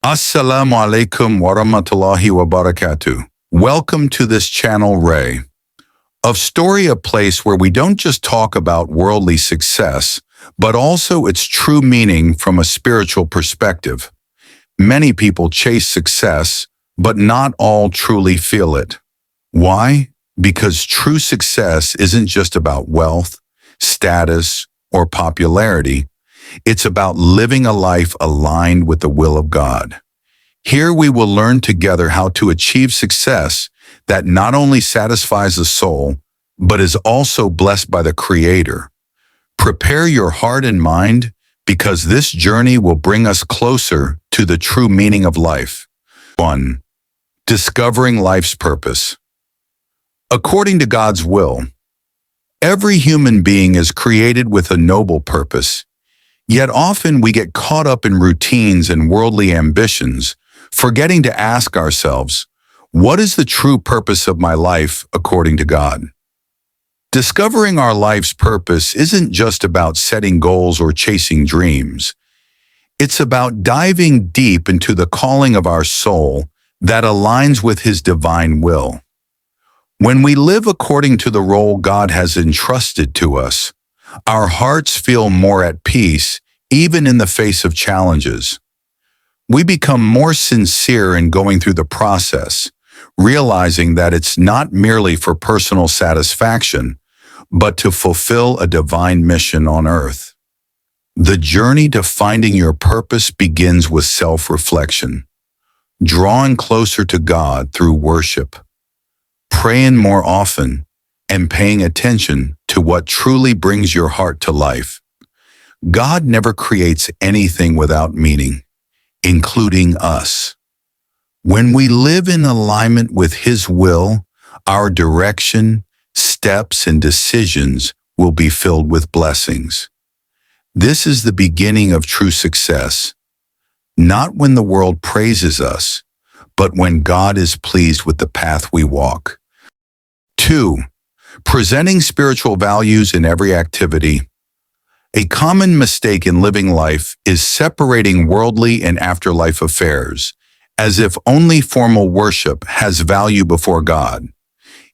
Assalamu alaikum wa rahmatullahi wa barakatuh. Welcome to this channel, Ray. Of Story, a place where we don't just talk about worldly success, but also its true meaning from a spiritual perspective. Many people chase success, but not all truly feel it. Why? Because true success isn't just about wealth, status, or popularity. It's about living a life aligned with the will of God. Here we will learn together how to achieve success that not only satisfies the soul, but is also blessed by the Creator. Prepare your heart and mind because this journey will bring us closer to the true meaning of life. 1. Discovering life's purpose. According to God's will, every human being is created with a noble purpose. Yet often we get caught up in routines and worldly ambitions, forgetting to ask ourselves, what is the true purpose of my life according to God? Discovering our life's purpose isn't just about setting goals or chasing dreams. It's about diving deep into the calling of our soul that aligns with His divine will. When we live according to the role God has entrusted to us, our hearts feel more at peace, even in the face of challenges. We become more sincere in going through the process, realizing that it's not merely for personal satisfaction, but to fulfill a divine mission on earth. The journey to finding your purpose begins with self-reflection, drawing closer to God through worship, praying more often, and paying attention to what truly brings your heart to life. God never creates anything without meaning, including us. When we live in alignment with His will, our direction, steps, and decisions will be filled with blessings. This is the beginning of true success, not when the world praises us, but when God is pleased with the path we walk. 2. Presenting spiritual values in every activity. A common mistake in living life is separating worldly and afterlife affairs, as if only formal worship has value before God.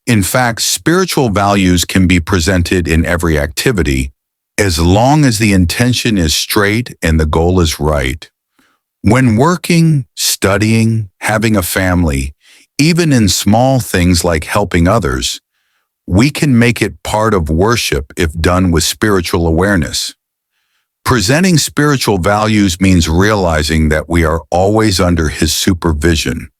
In fact, spiritual values can be presented in every activity, as long as the intention is straight and the goal is right. When working, studying, having a family, even in small things like helping others, we can make it part of worship if done with spiritual awareness. Presenting spiritual values means realizing that we are always under His supervision,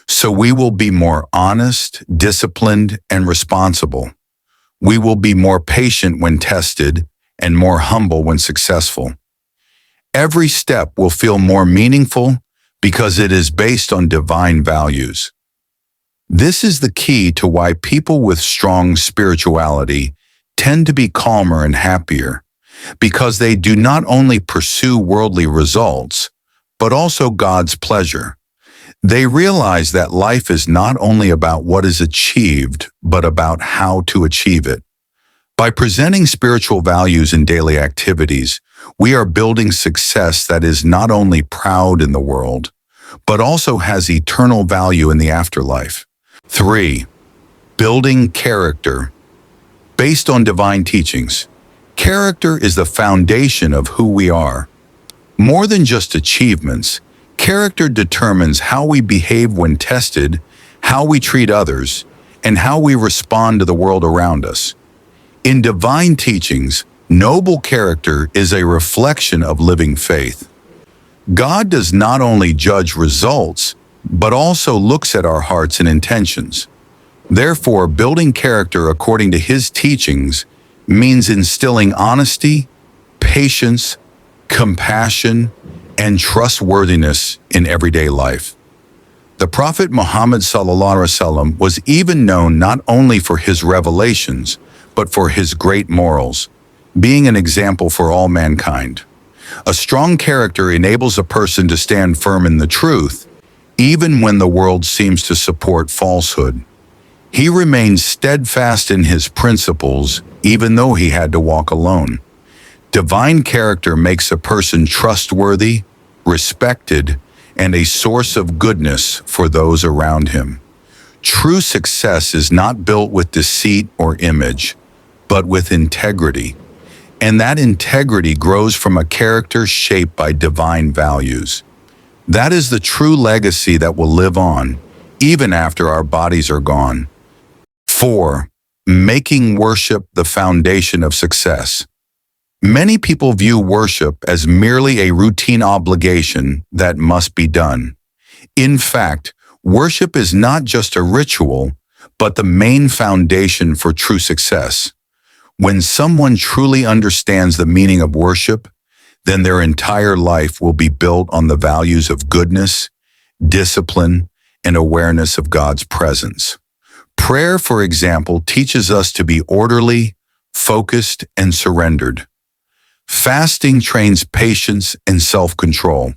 so we will be more honest, disciplined, and responsible. We will be more patient when tested and more humble when successful. Every step will feel more meaningful because it is based on divine values. This is the key to why people with strong spirituality tend to be calmer and happier, because they do not only pursue worldly results, but also God's pleasure. They realize that life is not only about what is achieved, but about how to achieve it. By presenting spiritual values in daily activities, we are building success that is not only proud in the world, but also has eternal value in the afterlife. 3. Building character. Based on divine teachings, character is the foundation of who we are. More than just achievements, character determines how we behave when tested, how we treat others, and how we respond to the world around us. In divine teachings, noble character is a reflection of living faith. God does not only judge results, but also looks at our hearts and intentions. Therefore, building character according to His teachings means instilling honesty, patience, compassion, and trustworthiness in everyday life. The Prophet Muhammad ﷺ was even known not only for his revelations, but for his great morals, being an example for all mankind. A strong character enables a person to stand firm in the truth, even when the world seems to support falsehood. He remained steadfast in his principles, even though he had to walk alone. Divine character makes a person trustworthy, respected, and a source of goodness for those around him. True success is not built with deceit or image, but with integrity. And that integrity grows from a character shaped by divine values. That is the true legacy that will live on, even after our bodies are gone. 4. Making worship the foundation of success. Many people view worship as merely a routine obligation that must be done. In fact, worship is not just a ritual, but the main foundation for true success. When someone truly understands the meaning of worship, then their entire life will be built on the values of goodness, discipline, and awareness of God's presence. Prayer, for example, teaches us to be orderly, focused, and surrendered. Fasting trains patience and self-control.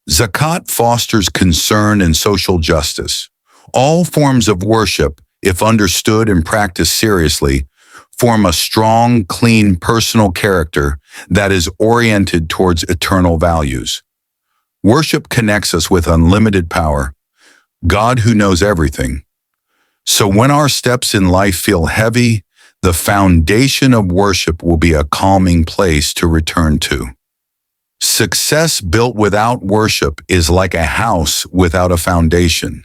Zakat fosters concern and social justice. All forms of worship, if understood and practiced seriously, form a strong, clean personal character that is oriented towards eternal values. Worship connects us with unlimited power, God who knows everything. So when our steps in life feel heavy, the foundation of worship will be a calming place to return to. Success built without worship is like a house without a foundation.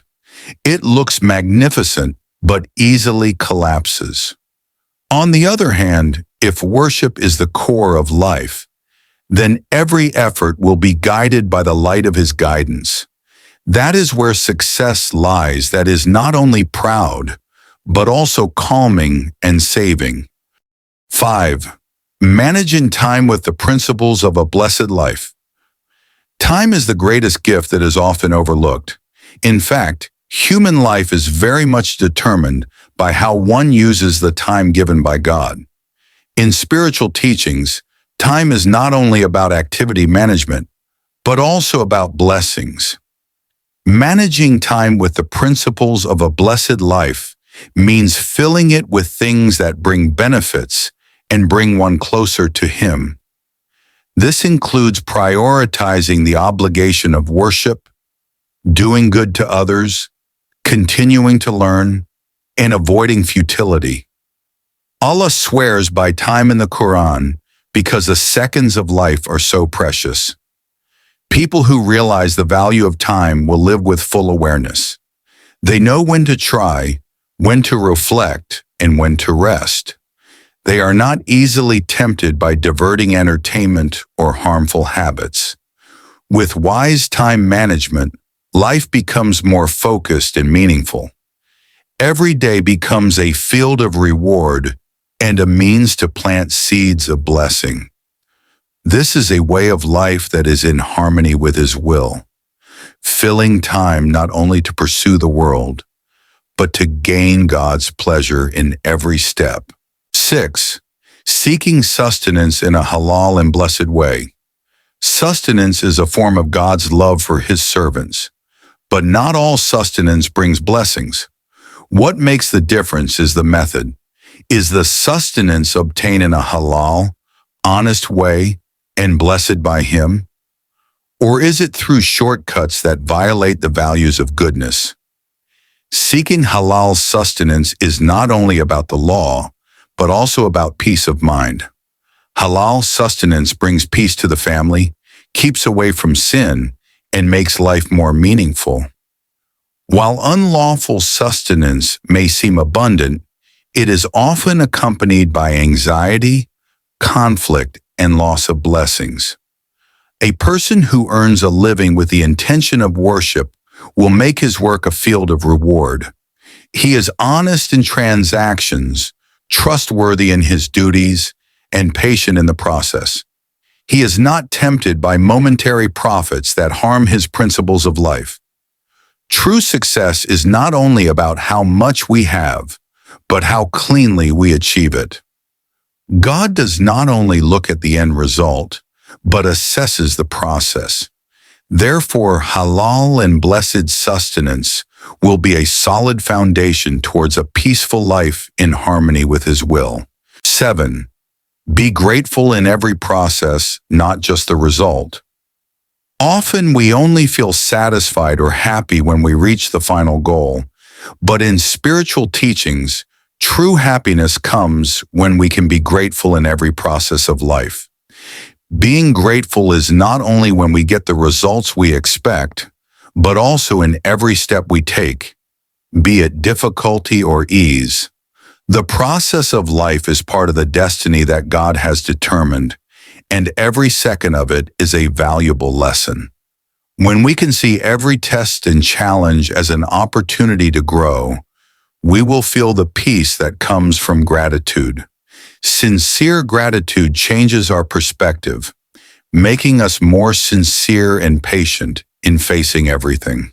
It looks magnificent, but easily collapses. On the other hand, if worship is the core of life, then every effort will be guided by the light of His guidance. That is where success lies, that is not only proud, but also calming and saving. 5. Managing time with the principles of a blessed life. Time is the greatest gift that is often overlooked. In fact, human life is very much determined by how one uses the time given by God. In spiritual teachings, time is not only about activity management, but also about blessings. Managing time with the principles of a blessed life means filling it with things that bring benefits and bring one closer to Him. This includes prioritizing the obligation of worship, doing good to others, continuing to learn, and avoiding futility. Allah swears by time in the Quran because the seconds of life are so precious. People who realize the value of time will live with full awareness. They know when to try, when to reflect, and when to rest. They are not easily tempted by diverting entertainment or harmful habits. With wise time management, life becomes more focused and meaningful. Every day becomes a field of reward and a means to plant seeds of blessing. This is a way of life that is in harmony with His will, filling time not only to pursue the world, but to gain God's pleasure in every step. 6. Seeking sustenance in a halal and blessed way. Sustenance is a form of God's love for His servants, but not all sustenance brings blessings. What makes the difference is the method. Is the sustenance obtained in a halal, honest way and blessed by Him? Or is it through shortcuts that violate the values of goodness? Seeking halal sustenance is not only about the law, but also about peace of mind. Halal sustenance brings peace to the family, keeps away from sin, and makes life more meaningful. While unlawful sustenance may seem abundant, it is often accompanied by anxiety, conflict, and loss of blessings. A person who earns a living with the intention of worship will make his work a field of reward. He is honest in transactions, trustworthy in his duties, and patient in the process. He is not tempted by momentary profits that harm his principles of life. True success is not only about how much we have, but how cleanly we achieve it. God does not only look at the end result, but assesses the process. Therefore, halal and blessed sustenance will be a solid foundation towards a peaceful life in harmony with His will. 7. Be grateful in every process, not just the result. Often we only feel satisfied or happy when we reach the final goal, but in spiritual teachings, true happiness comes when we can be grateful in every process of life. Being grateful is not only when we get the results we expect, but also in every step we take, be it difficulty or ease. The process of life is part of the destiny that God has determined, and every second of it is a valuable lesson. When we can see every test and challenge as an opportunity to grow, we will feel the peace that comes from gratitude. Sincere gratitude changes our perspective, making us more sincere and patient in facing everything.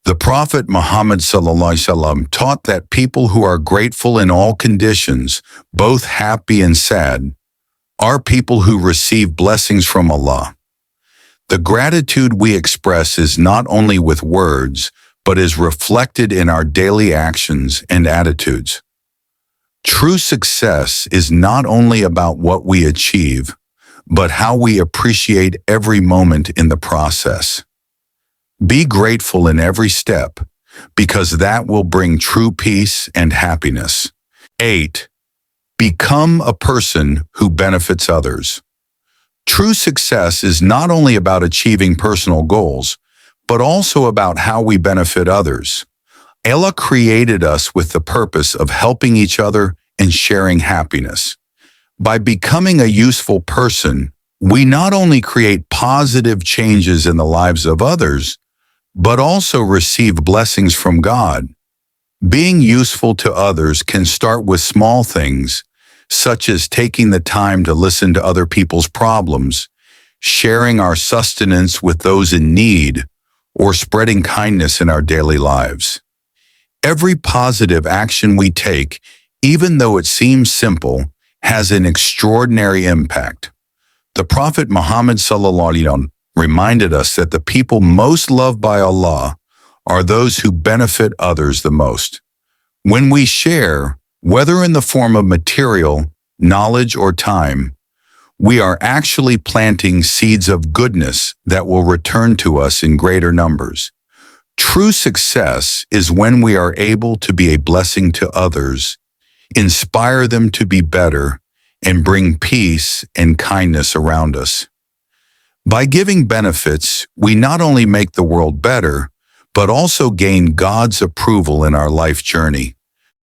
The Prophet Muhammad ﷺ taught that people who are grateful in all conditions, both happy and sad, are people who receive blessings from Allah. The gratitude we express is not only with words, but is reflected in our daily actions and attitudes. True success is not only about what we achieve, but how we appreciate every moment in the process. Be grateful in every step, because that will bring true peace and happiness. 8. Become a person who benefits others. True success is not only about achieving personal goals, but also about how we benefit others. Allah created us with the purpose of helping each other and sharing happiness. By becoming a useful person, we not only create positive changes in the lives of others, but also receive blessings from God. Being useful to others can start with small things, such as taking the time to listen to other people's problems, sharing our sustenance with those in need, or spreading kindness in our daily lives. Every positive action we take, even though it seems simple, has an extraordinary impact. The Prophet Muhammad ﷺ reminded us that the people most loved by Allah are those who benefit others the most. When we share, whether in the form of material, knowledge, or time, we are actually planting seeds of goodness that will return to us in greater numbers. True success is when we are able to be a blessing to others, inspire them to be better, and bring peace and kindness around us. By giving benefits, we not only make the world better, but also gain God's approval in our life journey.